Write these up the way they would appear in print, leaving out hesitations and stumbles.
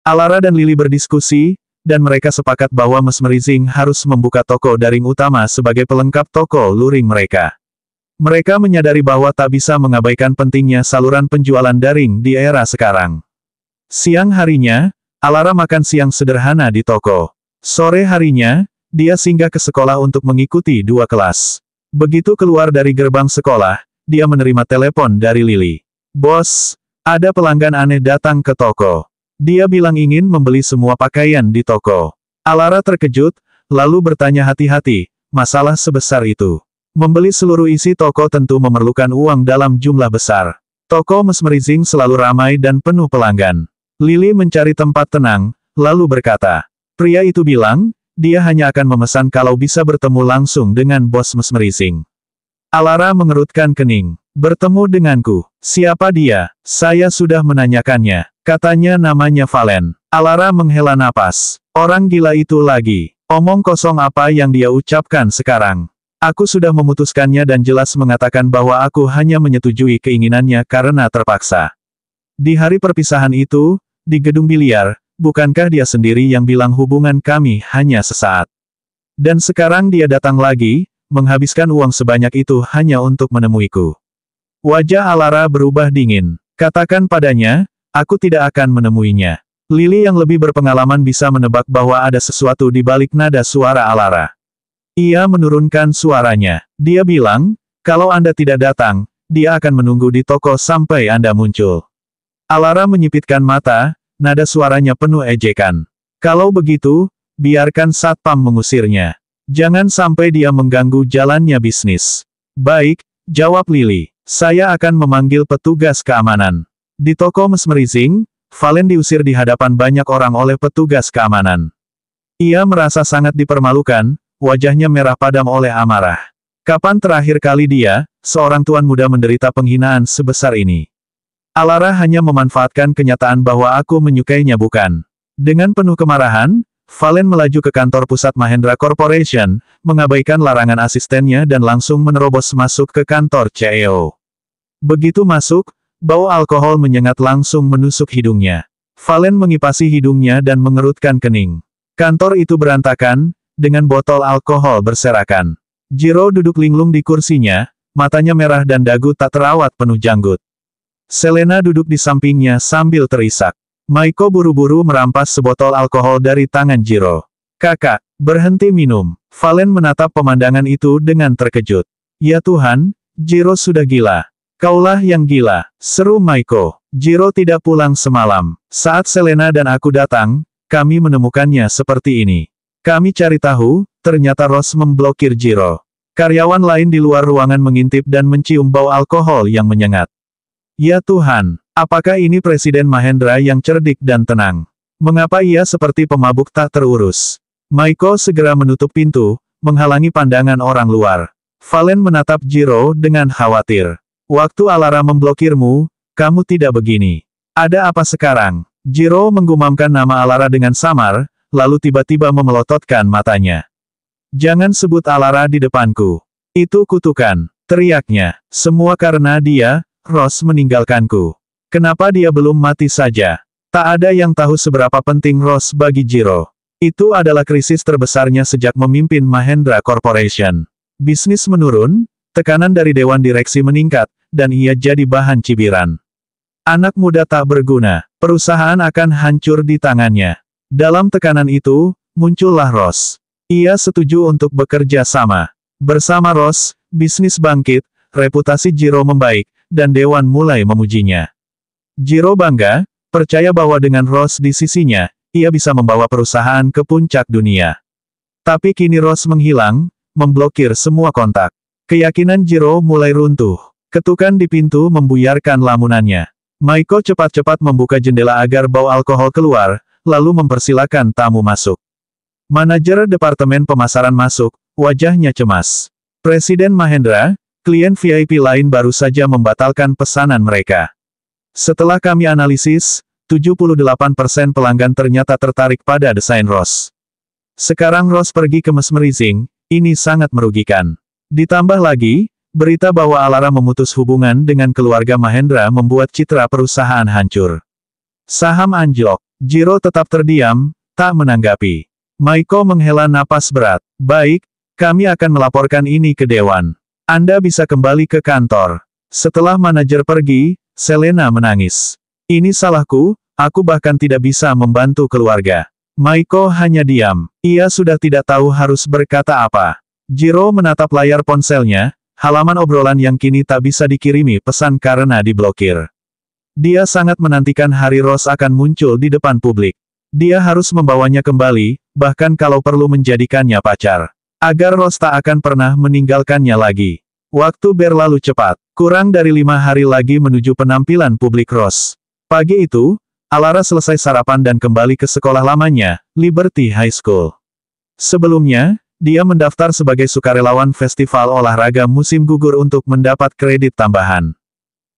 Alara dan Lily berdiskusi, dan mereka sepakat bahwa Mesmerizing harus membuka toko daring utama sebagai pelengkap toko luring mereka. Mereka menyadari bahwa tak bisa mengabaikan pentingnya saluran penjualan daring di era sekarang. Siang harinya, Alara makan siang sederhana di toko. Sore harinya, dia singgah ke sekolah untuk mengikuti 2 kelas. Begitu keluar dari gerbang sekolah, dia menerima telepon dari Lily. "Bos, ada pelanggan aneh datang ke toko. Dia bilang ingin membeli semua pakaian di toko." Alara terkejut, lalu bertanya hati-hati, masalah sebesar itu. Membeli seluruh isi toko tentu memerlukan uang dalam jumlah besar. Toko Mesmerizing selalu ramai dan penuh pelanggan. Lily mencari tempat tenang, lalu berkata, "Pria itu bilang, dia hanya akan memesan kalau bisa bertemu langsung dengan bos Mesmerizing." Alara mengerutkan kening. "Bertemu denganku. Siapa dia? Saya sudah menanyakannya. Katanya namanya Valen." Alara menghela napas. Orang gila itu lagi. Omong kosong apa yang dia ucapkan sekarang. Aku sudah memutuskannya dan jelas mengatakan bahwa aku hanya menyetujui keinginannya karena terpaksa. Di hari perpisahan itu, di gedung biliar, bukankah dia sendiri yang bilang hubungan kami hanya sesaat? Dan sekarang dia datang lagi, menghabiskan uang sebanyak itu hanya untuk menemuiku. Wajah Alara berubah dingin. "Katakan padanya, aku tidak akan menemuinya." Lily yang lebih berpengalaman bisa menebak bahwa ada sesuatu di balik nada suara Alara. Ia menurunkan suaranya. Dia bilang, "Kalau Anda tidak datang, dia akan menunggu di toko sampai Anda muncul." Alara menyipitkan mata, nada suaranya penuh ejekan. "Kalau begitu, biarkan satpam mengusirnya. Jangan sampai dia mengganggu jalannya bisnis." "Baik," jawab Lily. "Saya akan memanggil petugas keamanan." Di toko Mesmerizing, Valen diusir di hadapan banyak orang oleh petugas keamanan. Ia merasa sangat dipermalukan, wajahnya merah padam oleh amarah. Kapan terakhir kali dia, seorang tuan muda menderita penghinaan sebesar ini? Alara hanya memanfaatkan kenyataan bahwa aku menyukainya bukan. Dengan penuh kemarahan, Valen melaju ke kantor pusat Mahendra Corporation, mengabaikan larangan asistennya dan langsung menerobos masuk ke kantor CEO. Begitu masuk, bau alkohol menyengat langsung menusuk hidungnya. Valen mengipasi hidungnya dan mengerutkan kening. Kantor itu berantakan, dengan botol alkohol berserakan. Jiro duduk linglung di kursinya, matanya merah dan dagu tak terawat penuh janggut. Selena duduk di sampingnya sambil terisak. Maiko buru-buru merampas sebotol alkohol dari tangan Jiro. "Kakak, berhenti minum." Valen menatap pemandangan itu dengan terkejut. "Ya Tuhan, Jiro sudah gila." "Kaulah yang gila," seru Maiko. "Jiro tidak pulang semalam. Saat Selena dan aku datang, kami menemukannya seperti ini. Kami cari tahu, ternyata Ross memblokir Jiro." Karyawan lain di luar ruangan mengintip dan mencium bau alkohol yang menyengat. "Ya Tuhan, apakah ini Presiden Mahendra yang cerdik dan tenang? Mengapa ia seperti pemabuk tak terurus?" Maiko segera menutup pintu, menghalangi pandangan orang luar. Valen menatap Jiro dengan khawatir. "Waktu Alara memblokirmu, kamu tidak begini. Ada apa sekarang?" Jiro menggumamkan nama Alara dengan samar, lalu tiba-tiba memelototkan matanya. "Jangan sebut Alara di depanku. Itu kutukan," teriaknya. "Semua karena dia, Ross meninggalkanku. Kenapa dia belum mati saja?" Tak ada yang tahu seberapa penting Ross bagi Jiro. Itu adalah krisis terbesarnya sejak memimpin Mahendra Corporation. Bisnis menurun, tekanan dari Dewan Direksi meningkat, dan ia jadi bahan cibiran. Anak muda tak berguna, perusahaan akan hancur di tangannya. Dalam tekanan itu, muncullah Ross. Ia setuju untuk bekerja sama. Bersama Ross, bisnis bangkit, reputasi Jiro membaik, dan Dewan mulai memujinya. Jiro bangga, percaya bahwa dengan Ross di sisinya, ia bisa membawa perusahaan ke puncak dunia. Tapi kini Ross menghilang, memblokir semua kontak. Keyakinan Jiro mulai runtuh. Ketukan di pintu membuyarkan lamunannya. Maiko cepat-cepat membuka jendela agar bau alkohol keluar, lalu mempersilakan tamu masuk. Manajer Departemen Pemasaran masuk, wajahnya cemas. "Presiden Mahendra, klien VIP lain baru saja membatalkan pesanan mereka. Setelah kami analisis, 78% pelanggan ternyata tertarik pada desain Ross. Sekarang Ross pergi ke Mesmerizing, ini sangat merugikan. Ditambah lagi, berita bahwa Alara memutus hubungan dengan keluarga Mahendra membuat citra perusahaan hancur. Saham anjlok." Jiro tetap terdiam, tak menanggapi. Maiko menghela napas berat. Baik, kami akan melaporkan ini ke Dewan. Anda bisa kembali ke kantor. Setelah manajer pergi, Selena menangis. Ini salahku, aku bahkan tidak bisa membantu keluarga. Maiko hanya diam. Ia sudah tidak tahu harus berkata apa. Jiro menatap layar ponselnya, halaman obrolan yang kini tak bisa dikirimi pesan karena diblokir. Dia sangat menantikan hari Rose akan muncul di depan publik. Dia harus membawanya kembali, bahkan kalau perlu menjadikannya pacar. Agar Rose tak akan pernah meninggalkannya lagi. Waktu berlalu cepat. Kurang dari 5 hari lagi menuju penampilan publik Rose. Pagi itu, Alara selesai sarapan dan kembali ke sekolah lamanya, Liberty High School. Sebelumnya, dia mendaftar sebagai sukarelawan festival olahraga musim gugur untuk mendapat kredit tambahan.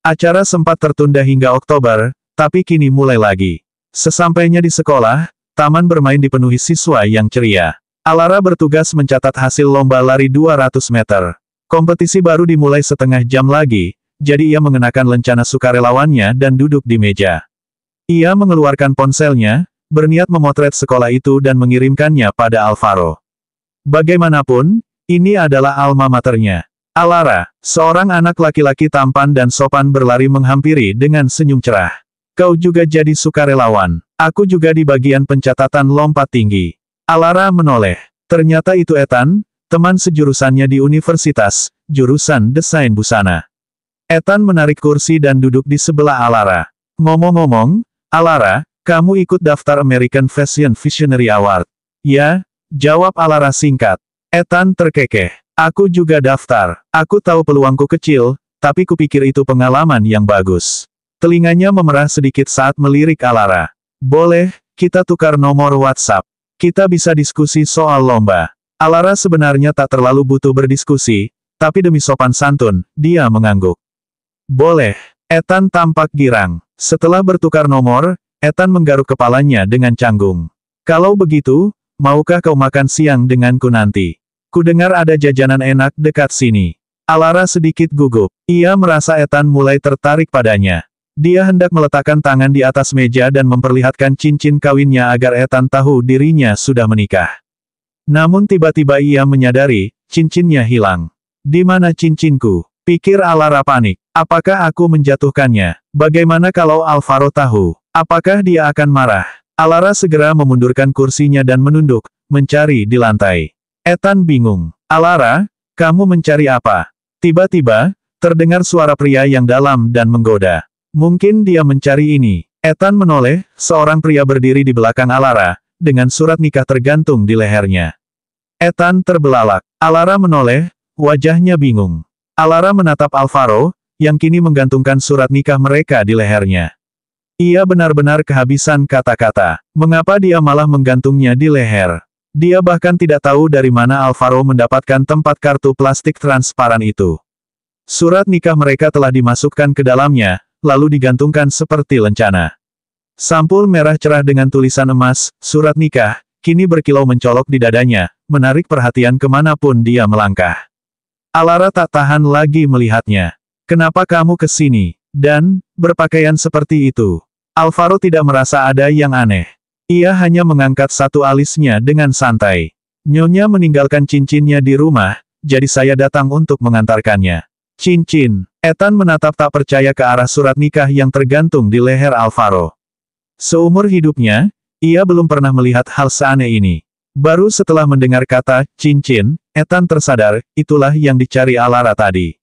Acara sempat tertunda hingga Oktober, tapi kini mulai lagi. Sesampainya di sekolah, taman bermain dipenuhi siswa yang ceria. Alara bertugas mencatat hasil lomba lari 200 meter. Kompetisi baru dimulai setengah jam lagi, jadi ia mengenakan lencana sukarelawannya dan duduk di meja. Ia mengeluarkan ponselnya, berniat memotret sekolah itu dan mengirimkannya pada Alvaro. Bagaimanapun, ini adalah alma maternya. Alara, seorang anak laki-laki tampan dan sopan berlari menghampiri dengan senyum cerah. Kau juga jadi sukarelawan. Aku juga di bagian pencatatan lompat tinggi. Alara menoleh. Ternyata itu Ethan, teman sejurusannya di universitas, jurusan desain busana. Ethan menarik kursi dan duduk di sebelah Alara. Ngomong-ngomong, Alara, kamu ikut daftar American Fashion Visionary Award. Ya, jawab Alara singkat. Ethan terkekeh. Aku juga daftar. Aku tahu peluangku kecil, tapi kupikir itu pengalaman yang bagus. Telinganya memerah sedikit saat melirik Alara. Boleh, kita tukar nomor WhatsApp. Kita bisa diskusi soal lomba. Alara sebenarnya tak terlalu butuh berdiskusi, tapi demi sopan santun, dia mengangguk. Boleh. Ethan tampak girang. Setelah bertukar nomor, Ethan menggaruk kepalanya dengan canggung. Kalau begitu, maukah kau makan siang denganku nanti? Kudengar ada jajanan enak dekat sini. Alara sedikit gugup. Ia merasa Ethan mulai tertarik padanya. Dia hendak meletakkan tangan di atas meja dan memperlihatkan cincin kawinnya agar Ethan tahu dirinya sudah menikah. Namun tiba-tiba ia menyadari, cincinnya hilang. Di mana cincinku? Pikir Alara panik. Apakah aku menjatuhkannya? Bagaimana kalau Alvaro tahu? Apakah dia akan marah? Alara segera memundurkan kursinya dan menunduk, mencari di lantai. Ethan bingung. Alara, kamu mencari apa? Tiba-tiba, terdengar suara pria yang dalam dan menggoda. Mungkin dia mencari ini. Ethan menoleh, seorang pria berdiri di belakang Alara, dengan surat nikah tergantung di lehernya. Ethan terbelalak. Alara menoleh, wajahnya bingung. Alara menatap Alvaro, yang kini menggantungkan surat nikah mereka di lehernya. Ia benar-benar kehabisan kata-kata. Mengapa dia malah menggantungnya di leher? Dia bahkan tidak tahu dari mana Alvaro mendapatkan tempat kartu plastik transparan itu. Surat nikah mereka telah dimasukkan ke dalamnya, lalu digantungkan seperti lencana. Sampul merah cerah dengan tulisan emas, surat nikah, kini berkilau mencolok di dadanya, menarik perhatian kemanapun dia melangkah. Alara tak tahan lagi melihatnya. Kenapa kamu ke sini? Dan, berpakaian seperti itu. Alvaro tidak merasa ada yang aneh. Ia hanya mengangkat satu alisnya dengan santai. Nyonya meninggalkan cincinnya di rumah, jadi saya datang untuk mengantarkannya. Cincin. Ethan menatap tak percaya ke arah surat nikah yang tergantung di leher Alvaro. Seumur hidupnya, ia belum pernah melihat hal seaneh ini. Baru setelah mendengar kata cincin, Ethan tersadar, itulah yang dicari Alara tadi.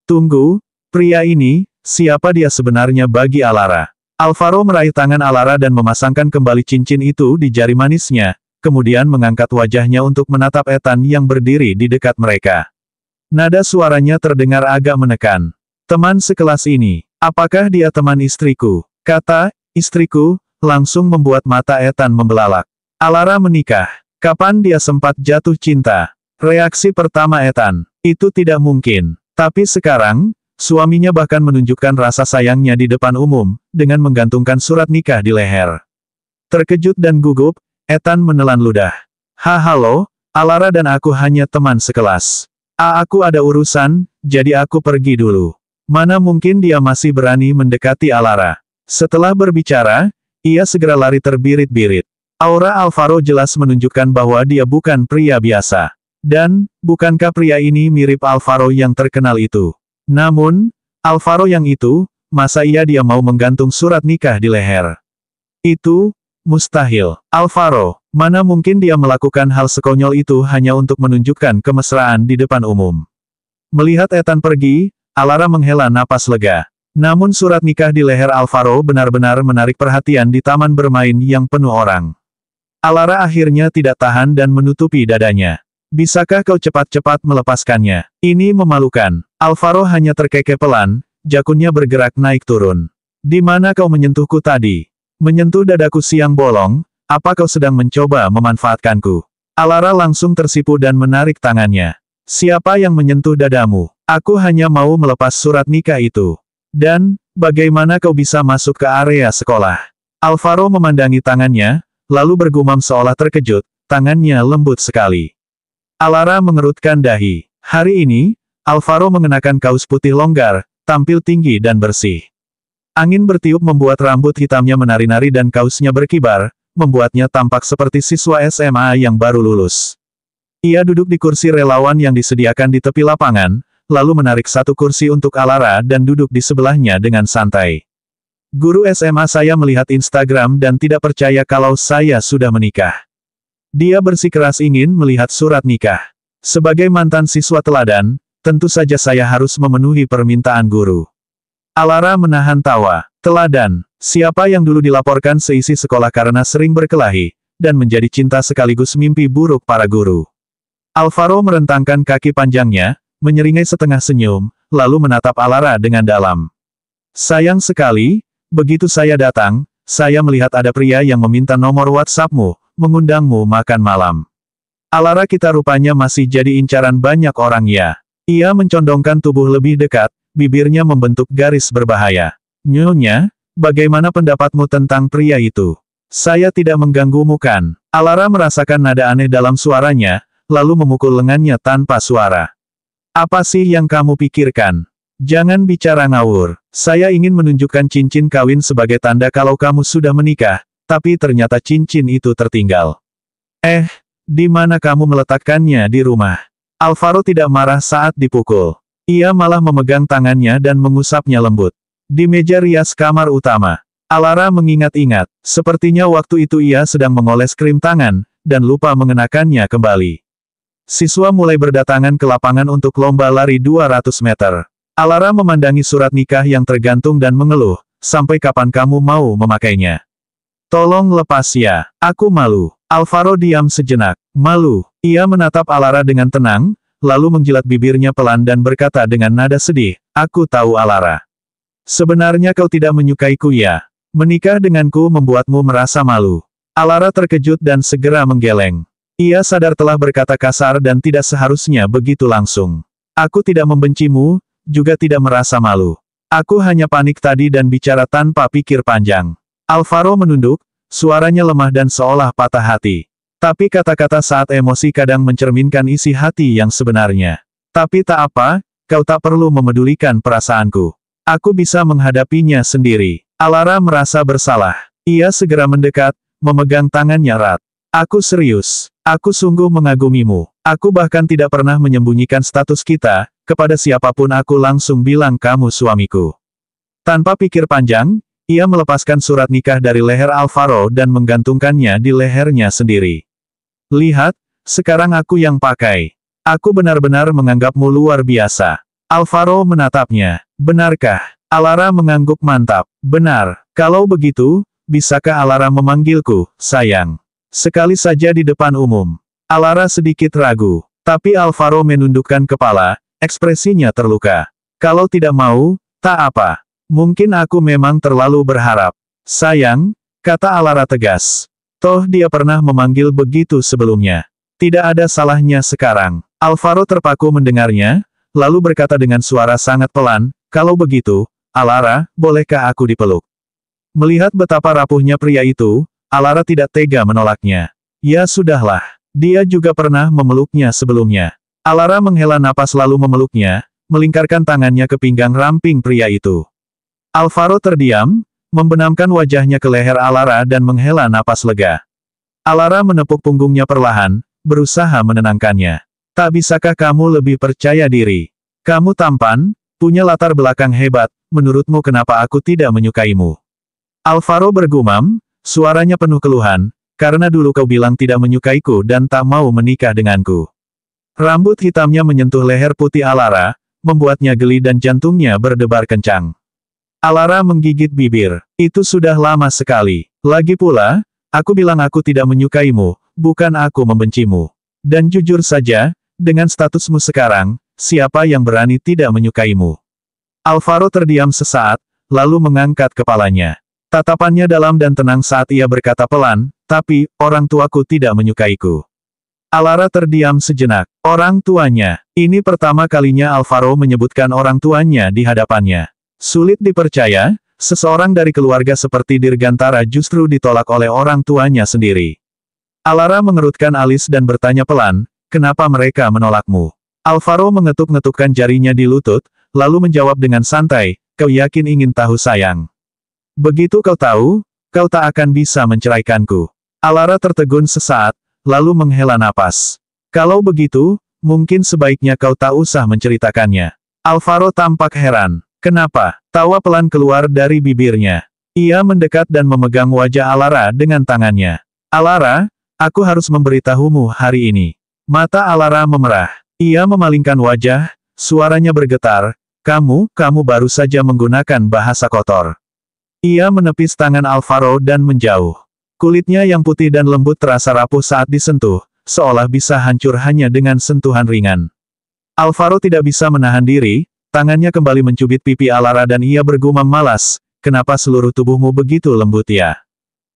Tunggu, pria ini, siapa dia sebenarnya bagi Alara? Alvaro meraih tangan Alara dan memasangkan kembali cincin itu di jari manisnya, kemudian mengangkat wajahnya untuk menatap Ethan yang berdiri di dekat mereka. Nada suaranya terdengar agak menekan. Teman sekelas ini, apakah dia teman istriku? Kata, istriku, langsung membuat mata Ethan membelalak. Alara menikah. Kapan dia sempat jatuh cinta? Reaksi pertama Ethan, itu tidak mungkin. Tapi sekarang, suaminya bahkan menunjukkan rasa sayangnya di depan umum, dengan menggantungkan surat nikah di leher. Terkejut dan gugup, Ethan menelan ludah. Halo, Alara dan aku hanya teman sekelas. Aku ada urusan, jadi aku pergi dulu. Mana mungkin dia masih berani mendekati Alara. Setelah berbicara, Ia segera lari terbirit-birit. Aura Alvaro jelas menunjukkan bahwa dia bukan pria biasa. Dan, bukankah pria ini mirip Alvaro yang terkenal itu? Namun, Alvaro yang itu, masa dia mau menggantung surat nikah di leher? Itu, mustahil. Alvaro, mana mungkin dia melakukan hal sekonyol itu hanya untuk menunjukkan kemesraan di depan umum. Melihat Ethan pergi, Alara menghela napas lega. Namun surat nikah di leher Alvaro benar-benar menarik perhatian di taman bermain yang penuh orang. Alara akhirnya tidak tahan dan menutupi dadanya. Bisakah kau cepat-cepat melepaskannya? Ini memalukan. Alvaro hanya terkekeh pelan, jakunnya bergerak naik turun. Di mana kau menyentuhku tadi? Menyentuh dadaku siang bolong, apa kau sedang mencoba memanfaatkanku? Alara langsung tersipu dan menarik tangannya. Siapa yang menyentuh dadamu? Aku hanya mau melepas surat nikah itu. Dan, bagaimana kau bisa masuk ke area sekolah? Alvaro memandangi tangannya, lalu bergumam seolah terkejut, tangannya lembut sekali. Alara mengerutkan dahi. Hari ini, Alvaro mengenakan kaos putih longgar, tampil tinggi dan bersih. Angin bertiup membuat rambut hitamnya menari-nari dan kaosnya berkibar, membuatnya tampak seperti siswa SMA yang baru lulus. Ia duduk di kursi relawan yang disediakan di tepi lapangan, lalu menarik satu kursi untuk Alara dan duduk di sebelahnya dengan santai. Guru SMA saya melihat Instagram dan tidak percaya kalau saya sudah menikah. Dia bersikeras ingin melihat surat nikah. Sebagai mantan siswa teladan, tentu saja saya harus memenuhi permintaan guru. Alara menahan tawa. Teladan, siapa yang dulu dilaporkan seisi sekolah karena sering berkelahi, dan menjadi cinta sekaligus mimpi buruk para guru. Alvaro merentangkan kaki panjangnya, menyeringai setengah senyum, lalu menatap Alara dengan dalam. Sayang sekali, begitu saya datang, saya melihat ada pria yang meminta nomor WhatsAppmu, mengundangmu makan malam. Alara kita rupanya masih jadi incaran banyak orang ya. Ia mencondongkan tubuh lebih dekat, bibirnya membentuk garis berbahaya. Nyonya, bagaimana pendapatmu tentang pria itu? Saya tidak mengganggumu kan? Alara merasakan nada aneh dalam suaranya, lalu memukul lengannya tanpa suara. Apa sih yang kamu pikirkan? Jangan bicara ngawur. Saya ingin menunjukkan cincin kawin sebagai tanda kalau kamu sudah menikah, tapi ternyata cincin itu tertinggal. Di mana kamu meletakkannya di rumah? Alvaro tidak marah saat dipukul. Ia malah memegang tangannya dan mengusapnya lembut. Di meja rias kamar utama. Alara mengingat-ingat, sepertinya waktu itu ia sedang mengoles krim tangan, dan lupa mengenakannya kembali. Siswa mulai berdatangan ke lapangan untuk lomba lari 200 meter. Alara memandangi surat nikah yang tergantung dan mengeluh, sampai kapan kamu mau memakainya? Tolong lepas ya, aku malu. Alvaro diam sejenak. Malu. Ia menatap Alara dengan tenang, lalu menjilat bibirnya pelan dan berkata dengan nada sedih, aku tahu Alara. Sebenarnya kau tidak menyukaiku ya. Menikah denganku membuatmu merasa malu. Alara terkejut dan segera menggeleng. Ia sadar telah berkata kasar dan tidak seharusnya begitu langsung. Aku tidak membencimu, juga tidak merasa malu. Aku hanya panik tadi dan bicara tanpa pikir panjang. Alvaro menunduk, suaranya lemah dan seolah patah hati. Tapi kata-kata saat emosi kadang mencerminkan isi hati yang sebenarnya. Tapi tak apa, kau tak perlu memedulikan perasaanku. Aku bisa menghadapinya sendiri. Alara merasa bersalah. Ia segera mendekat, memegang tangannya erat. Aku serius. Aku sungguh mengagumimu. Aku bahkan tidak pernah menyembunyikan status kita, kepada siapapun aku langsung bilang kamu suamiku. Tanpa pikir panjang, ia melepaskan surat nikah dari leher Alvaro dan menggantungkannya di lehernya sendiri. Lihat, sekarang aku yang pakai. Aku benar-benar menganggapmu luar biasa. Alvaro menatapnya. Benarkah? Alara mengangguk mantap. Benar. Kalau begitu, bisakah Alara memanggilku, sayang? Sekali saja di depan umum. Alara sedikit ragu. Tapi Alvaro menundukkan kepala, ekspresinya terluka. Kalau tidak mau, tak apa. Mungkin aku memang terlalu berharap. Sayang, kata Alara tegas. Toh dia pernah memanggil begitu sebelumnya. Tidak ada salahnya sekarang. Alvaro terpaku mendengarnya, lalu berkata dengan suara sangat pelan, kalau begitu, Alara, bolehkah aku dipeluk? Melihat betapa rapuhnya pria itu, Alara tidak tega menolaknya. Ya sudahlah. Dia juga pernah memeluknya sebelumnya. Alara menghela napas lalu memeluknya, melingkarkan tangannya ke pinggang ramping pria itu. Alvaro terdiam, membenamkan wajahnya ke leher Alara dan menghela napas lega. Alara menepuk punggungnya perlahan, berusaha menenangkannya. Tak bisakah kamu lebih percaya diri? Kamu tampan, punya latar belakang hebat, menurutmu kenapa aku tidak menyukaimu? Alvaro bergumam, suaranya penuh keluhan, karena dulu kau bilang tidak menyukaiku dan tak mau menikah denganku. Rambut hitamnya menyentuh leher putih Alara, membuatnya geli dan jantungnya berdebar kencang. Alara menggigit bibir. Itu sudah lama sekali. Lagi pula, aku bilang aku tidak menyukaimu, bukan aku membencimu. Dan jujur saja, dengan statusmu sekarang, siapa yang berani tidak menyukaimu? Alvaro terdiam sesaat, lalu mengangkat kepalanya. Tatapannya dalam dan tenang saat ia berkata pelan, tapi, orang tuaku tidak menyukaiku. Alara terdiam sejenak. Orang tuanya. Ini pertama kalinya Alvaro menyebutkan orang tuanya di hadapannya. Sulit dipercaya, seseorang dari keluarga seperti Dirgantara justru ditolak oleh orang tuanya sendiri. Alara mengerutkan alis dan bertanya pelan, kenapa mereka menolakmu? Alvaro mengetuk-ngetukkan jarinya di lutut, lalu menjawab dengan santai, kau yakin ingin tahu sayang? Begitu kau tahu, kau tak akan bisa menceraikanku. Alara tertegun sesaat, lalu menghela napas. Kalau begitu, mungkin sebaiknya kau tak usah menceritakannya. Alvaro tampak heran. Kenapa? Tawa pelan keluar dari bibirnya. Ia mendekat dan memegang wajah Alara dengan tangannya. Alara, aku harus memberitahumu hari ini. Mata Alara memerah. Ia memalingkan wajah, suaranya bergetar. Kamu baru saja menggunakan bahasa kotor. Ia menepis tangan Alvaro dan menjauh. Kulitnya yang putih dan lembut terasa rapuh saat disentuh, seolah bisa hancur hanya dengan sentuhan ringan. Alvaro tidak bisa menahan diri. Tangannya kembali mencubit pipi Alara dan ia bergumam malas, kenapa seluruh tubuhmu begitu lembut ya?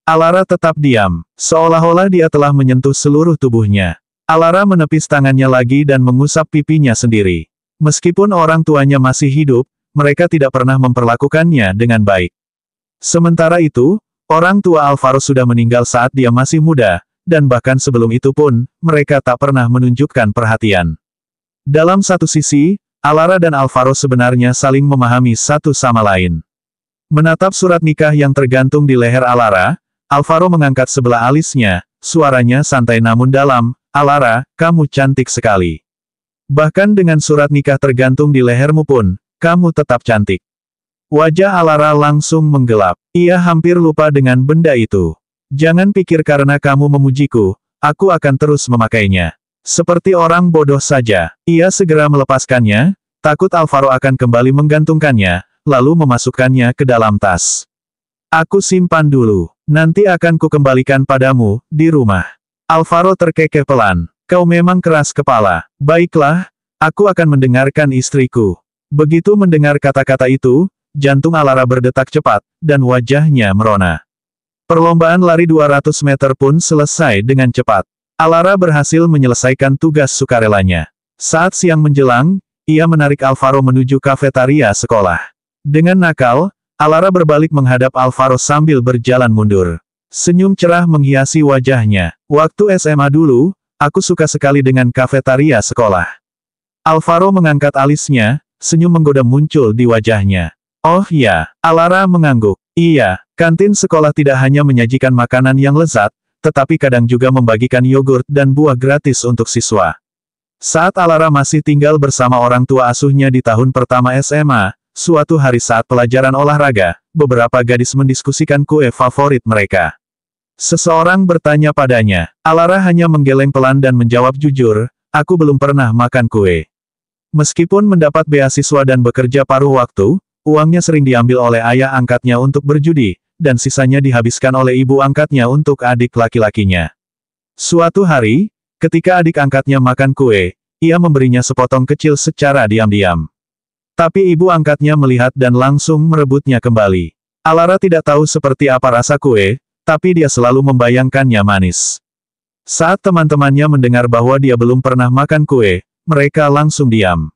Alara tetap diam, seolah-olah dia telah menyentuh seluruh tubuhnya. Alara menepis tangannya lagi dan mengusap pipinya sendiri. Meskipun orang tuanya masih hidup, mereka tidak pernah memperlakukannya dengan baik. Sementara itu, orang tua Alvaro sudah meninggal saat dia masih muda, dan bahkan sebelum itu pun, mereka tak pernah menunjukkan perhatian. Dalam satu sisi, Alara dan Alvaro sebenarnya saling memahami satu sama lain. Menatap surat nikah yang tergantung di leher Alara, Alvaro mengangkat sebelah alisnya, suaranya santai namun dalam, Alara, kamu cantik sekali. Bahkan dengan surat nikah tergantung di lehermu pun, kamu tetap cantik. Wajah Alara langsung menggelap. Ia hampir lupa dengan benda itu. Jangan pikir karena kamu memujiku, aku akan terus memakainya. Seperti orang bodoh saja, ia segera melepaskannya, takut Alvaro akan kembali menggantungkannya, lalu memasukkannya ke dalam tas. Aku simpan dulu, nanti akan kukembalikan padamu, di rumah. Alvaro terkekeh pelan, kau memang keras kepala. Baiklah, aku akan mendengarkan istriku. Begitu mendengar kata-kata itu, jantung Alara berdetak cepat, dan wajahnya merona. Perlombaan lari 200 meter pun selesai dengan cepat. Alara berhasil menyelesaikan tugas sukarelanya. Saat siang menjelang, ia menarik Alvaro menuju kafetaria sekolah. Dengan nakal, Alara berbalik menghadap Alvaro sambil berjalan mundur. Senyum cerah menghiasi wajahnya. Waktu SMA dulu, aku suka sekali dengan kafetaria sekolah. Alvaro mengangkat alisnya, senyum menggoda muncul di wajahnya. Oh ya, Alara mengangguk. Iya, kantin sekolah tidak hanya menyajikan makanan yang lezat, tetapi kadang juga membagikan yogurt dan buah gratis untuk siswa. Saat Alara masih tinggal bersama orang tua asuhnya di tahun pertama SMA, suatu hari saat pelajaran olahraga, beberapa gadis mendiskusikan kue favorit mereka. Seseorang bertanya padanya. Alara hanya menggeleng pelan dan menjawab jujur, aku belum pernah makan kue. Meskipun mendapat beasiswa dan bekerja paruh waktu, uangnya sering diambil oleh ayah angkatnya untuk berjudi, dan sisanya dihabiskan oleh ibu angkatnya untuk adik laki-lakinya. Suatu hari, ketika adik angkatnya makan kue, ia memberinya sepotong kecil secara diam-diam. Tapi ibu angkatnya melihat dan langsung merebutnya kembali. Alara tidak tahu seperti apa rasa kue, tapi dia selalu membayangkannya manis. Saat teman-temannya mendengar bahwa dia belum pernah makan kue, mereka langsung diam.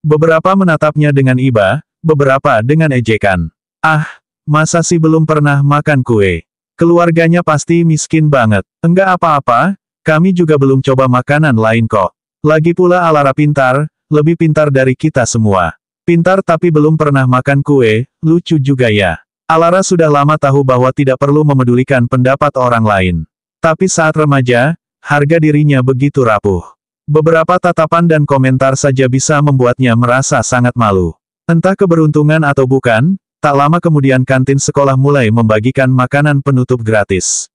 Beberapa menatapnya dengan iba, beberapa dengan ejekan. Ah, masa sih belum pernah makan kue? Keluarganya pasti miskin banget. Enggak apa-apa, kami juga belum coba makanan lain kok. Lagi pula Alara pintar, lebih pintar dari kita semua. Pintar tapi belum pernah makan kue, lucu juga ya. Alara sudah lama tahu bahwa tidak perlu memedulikan pendapat orang lain. Tapi saat remaja, harga dirinya begitu rapuh. Beberapa tatapan dan komentar saja bisa membuatnya merasa sangat malu. Entah keberuntungan atau bukan, tak lama kemudian kantin sekolah mulai membagikan makanan penutup gratis.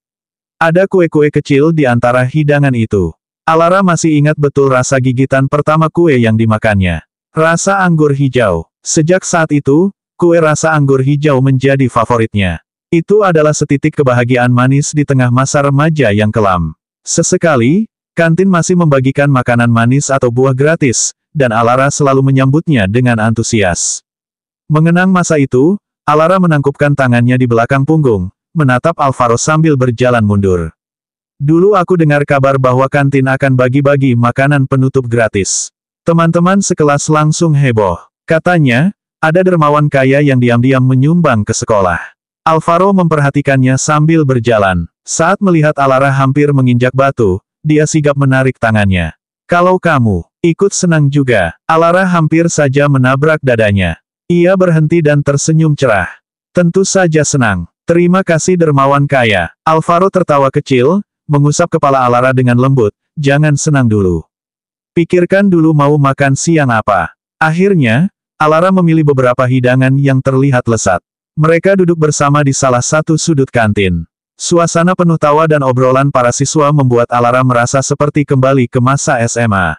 Ada kue-kue kecil di antara hidangan itu. Alara masih ingat betul rasa gigitan pertama kue yang dimakannya. Rasa anggur hijau. Sejak saat itu, kue rasa anggur hijau menjadi favoritnya. Itu adalah setitik kebahagiaan manis di tengah masa remaja yang kelam. Sesekali, kantin masih membagikan makanan manis atau buah gratis, dan Alara selalu menyambutnya dengan antusias. Mengenang masa itu, Alara menangkupkan tangannya di belakang punggung, menatap Alvaro sambil berjalan mundur. Dulu aku dengar kabar bahwa kantin akan bagi-bagi makanan penutup gratis. Teman-teman sekelas langsung heboh. Katanya, ada dermawan kaya yang diam-diam menyumbang ke sekolah. Alvaro memperhatikannya sambil berjalan. Saat melihat Alara hampir menginjak batu, dia sigap menarik tangannya. Kalau kamu ikut senang juga, Alara hampir saja menabrak dadanya. Ia berhenti dan tersenyum cerah. Tentu saja senang. Terima kasih dermawan kaya. Alvaro tertawa kecil, mengusap kepala Alara dengan lembut. Jangan senang dulu. Pikirkan dulu mau makan siang apa. Akhirnya, Alara memilih beberapa hidangan yang terlihat lezat. Mereka duduk bersama di salah satu sudut kantin. Suasana penuh tawa dan obrolan para siswa membuat Alara merasa seperti kembali ke masa SMA.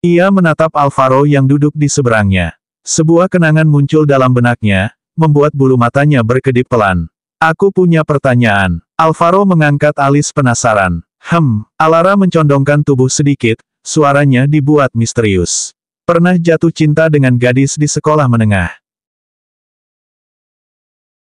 Ia menatap Alvaro yang duduk di seberangnya. Sebuah kenangan muncul dalam benaknya, membuat bulu matanya berkedip pelan. Aku punya pertanyaan. Alvaro mengangkat alis penasaran. Alara mencondongkan tubuh sedikit, suaranya dibuat misterius. Pernah jatuh cinta dengan gadis di sekolah menengah?